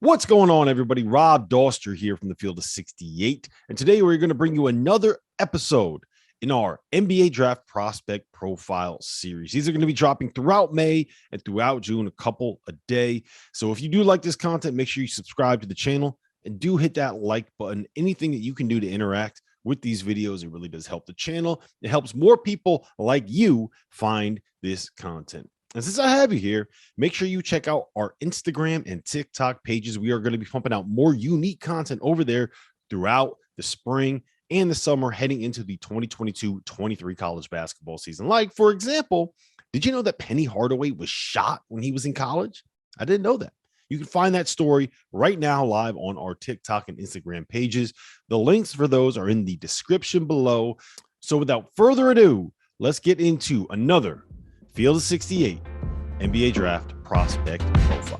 What's going on, everybody? Rob Doster here from the Field of 68. And today we're going to bring you another episode in our NBA Draft Prospect Profile series. These are going to be dropping throughout May and throughout June, a couple a day. So if you do like this content, make sure you subscribe to the channel and do hit that like button. Anything that you can do to interact with these videos, it really does help the channel. It helps more people like you find this content. And since I have you here, make sure you check out our Instagram and TikTok pages. We are going to be pumping out more unique content over there throughout the spring and the summer heading into the 2022-23 college basketball season. Like, for example, did you know that Penny Hardaway was shot when he was in college? I didn't know that. You can find that story right now live on our TikTok and Instagram pages. The links for those are in the description below. So without further ado, let's get into another Field of 68 NBA Draft Prospect Profile.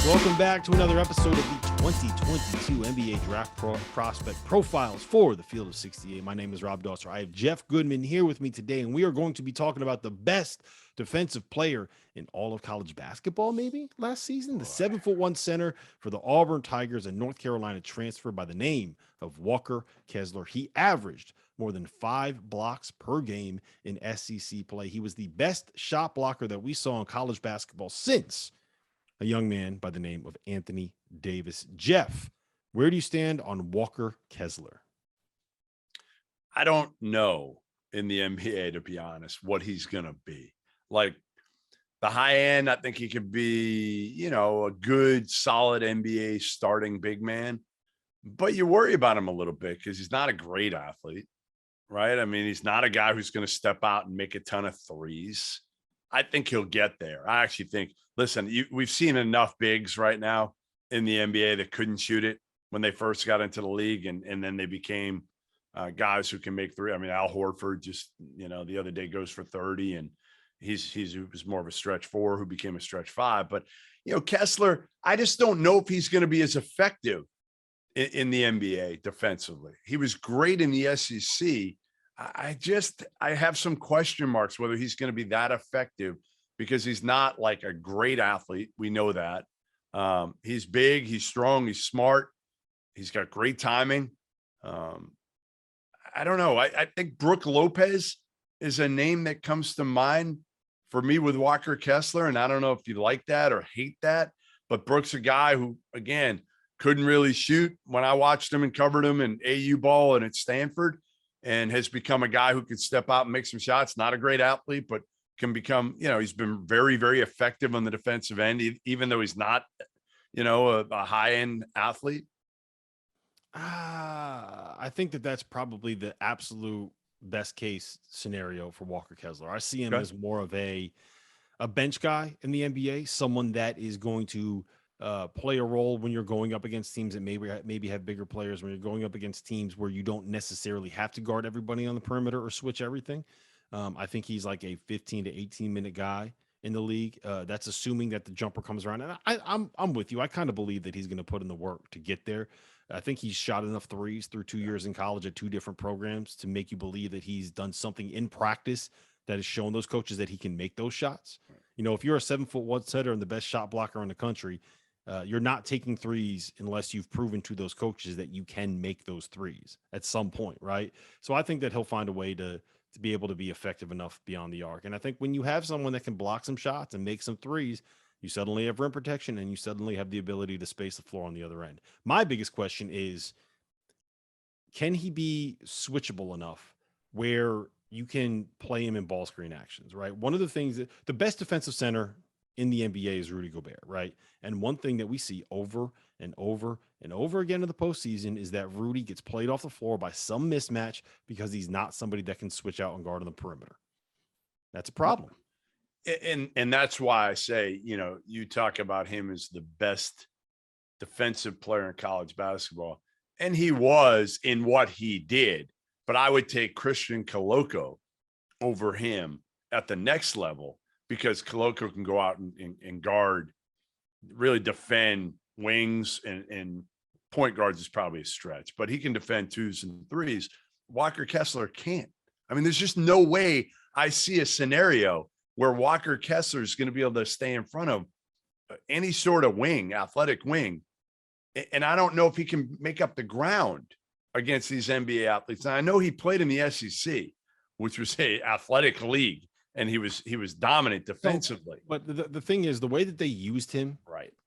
Welcome back to another episode of the 2022 NBA Draft Prospect Profiles for the Field of 68. My name is Rob Doster. I have Jeff Goodman here with me today, and we are going to be talking about the best defensive player in all of college basketball, maybe last season, the 7'1" center for the Auburn Tigers, and North Carolina transfer by the name of Walker Kessler. He averaged more than 5 blocks per game in SEC play. He was the best shot blocker that we saw in college basketball since a young man by the name of Anthony Davis. Jeff, where do you stand on Walker Kessler? I don't know in the NBA, to be honest, what he's going to be. Like the high end, I think he could be, a good, solid NBA starting big man. But you worry about him a little bit because he's not a great athlete, right? I mean, he's not a guy who's going to step out and make a ton of threes. I think he'll get there. I actually think, listen, we've seen enough bigs right now in the NBA that couldn't shoot it when they first got into the league, and then they became guys who can make three. I mean, Al Horford just, the other day goes for 30, and he was more of a stretch 4 who became a stretch 5. But, Kessler, I just don't know if he's going to be as effective in the NBA defensively. He was great in the SEC. I have some question marks whether he's going to be that effective because he's not like a great athlete. We know that. He's big, he's strong, he's smart. He's got great timing. I don't know. I think Brook Lopez is a name that comes to mind for me with Walker Kessler. And I don't know if you like that or hate that, but Brook's a guy who, again, couldn't really shoot when I watched him and covered him in AU ball and at Stanford, and has become a guy who can step out and make some shots. Not a great athlete, but can become, he's been very, very effective on the defensive end, even though he's not, a high-end athlete. I think that's probably the absolute best case scenario for Walker Kessler. I see him as more of a bench guy in the NBA, someone that is going to play a role when you're going up against teams that maybe have bigger players, when you're going up against teams where you don't necessarily have to guard everybody on the perimeter or switch everything. I think he's like a 15 to 18 minute guy in the league. That's assuming that the jumper comes around. And I'm with you. I kind of believe that he's going to put in the work to get there. I think he's shot enough threes through 2 years in college at 2 different programs to make you believe that he's done something in practice that has shown those coaches that he can make those shots. If you're a 7'1" setter and the best shot blocker in the country, you're not taking threes unless you've proven to those coaches that you can make those threes at some point, right? So I think that he'll find a way to be able to be effective enough beyond the arc. And I think when you have someone that can block some shots and make some threes, you suddenly have rim protection and you suddenly have the ability to space the floor on the other end. My biggest question is, can he be switchable enough where you can play him in ball screen actions, right? One of the things that the best defensive center in the NBA is Rudy Gobert, right? And one thing that we see over and over and over again in the postseason is that Rudy gets played off the floor by some mismatch because he's not somebody that can switch out and guard on the perimeter. That's a problem. And that's why I say, you talk about him as the best defensive player in college basketball, and he was in what he did. But I would take Christian Koloko over him at the next level, because Koloko can go out and guard, really defend wings, and point guards is probably a stretch, but he can defend 2s and 3s. Walker Kessler can't. I mean, there's just no way I see a scenario where Walker Kessler is going to be able to stay in front of any sort of wing, athletic wing. And I don't know if he can make up the ground against these NBA athletes. Now, I know he played in the SEC, which was a athletic league, and he was dominant defensively. So, but the thing is, the way that they used him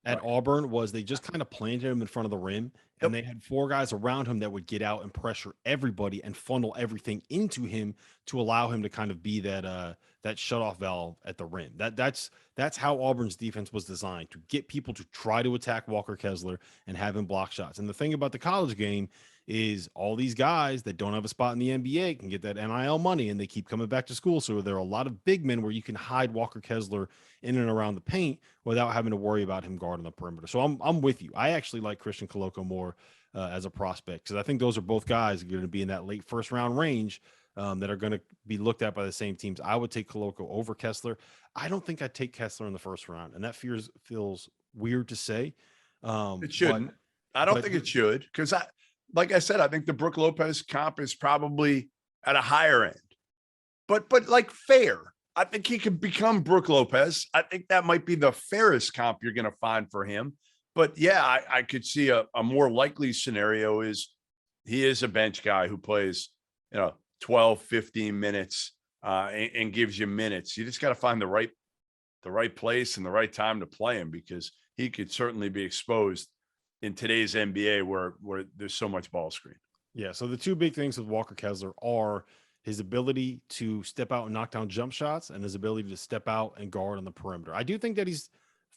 at Auburn was they just kind of planted him in front of the rim, and they had 4 guys around him that would get out and pressure everybody and funnel everything into him to allow him to kind of be that that shutoff valve at the rim. That's how Auburn's defense was designed, to get people to try to attack Walker Kessler and have him block shots. And the thing about the college game is all these guys that don't have a spot in the NBA can get that NIL money, and they keep coming back to school. So there are a lot of big men where you can hide Walker Kessler in and around the paint without having to worry about him guarding the perimeter. So I'm with you. I actually like Christian Koloko more as a prospect, because I think those are both guys that are going to be in that late first round range that are going to be looked at by the same teams. I would take Koloko over Kessler. I don't think I'd take Kessler in the first round, and that feels weird to say. It shouldn't. I don't think it should, because like I said, I think the Brook Lopez comp is probably at a higher end, but like fair. I think he could become Brook Lopez. I think that might be the fairest comp you're going to find for him. But yeah, I could see a more likely scenario is he is a bench guy who plays, 12, 15 minutes and gives you minutes. You just got to find the right place and the right time to play him, because he could certainly be exposed in today's NBA where there's so much ball screen. Yeah. So the 2 big things with Walker Kessler are his ability to step out and knock down jump shots, and his ability to step out and guard on the perimeter. I do think that he's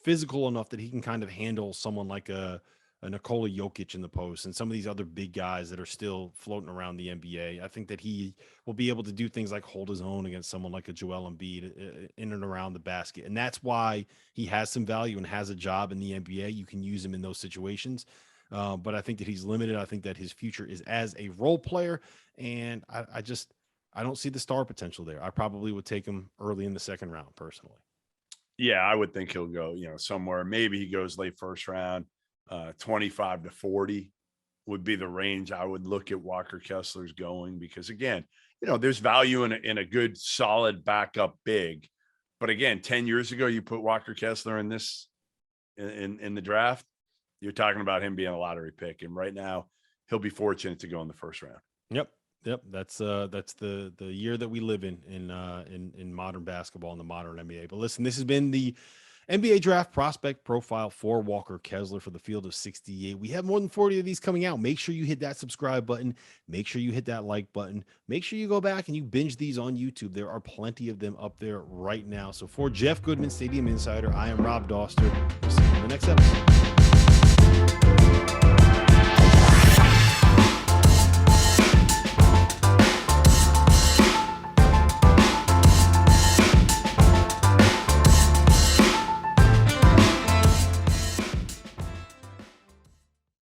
physical enough that he can kind of handle someone like a Nikola Jokic in the post and some of these other big guys that are still floating around the NBA. I think that he will be able to do things like hold his own against someone like a Joel Embiid in and around the basket. And that's why he has some value and has a job in the NBA. You can use him in those situations. But I think that he's limited. I think that his future is as a role player. And I don't see the star potential there. I probably would take him early in the second round personally. Yeah, I would think he'll go, somewhere. Maybe he goes late first round. 25 to 40 would be the range I would look at Walker Kessler's going, because again, there's value in a good, solid backup big. But again, 10 years ago, you put Walker Kessler in the draft, you're talking about him being a lottery pick. And right now he'll be fortunate to go in the first round. Yep. That's the year that we live in modern basketball and the modern NBA. But listen, this has been the NBA draft prospect profile for Walker Kessler for the field of 68. We have more than 40 of these coming out. Make sure you hit that subscribe button. Make sure you hit that like button. Make sure you go back and you binge these on YouTube. There are plenty of them up there right now. So for Jeff Goodman, Stadium Insider, I am Rob Doster. We'll see you in the next episode.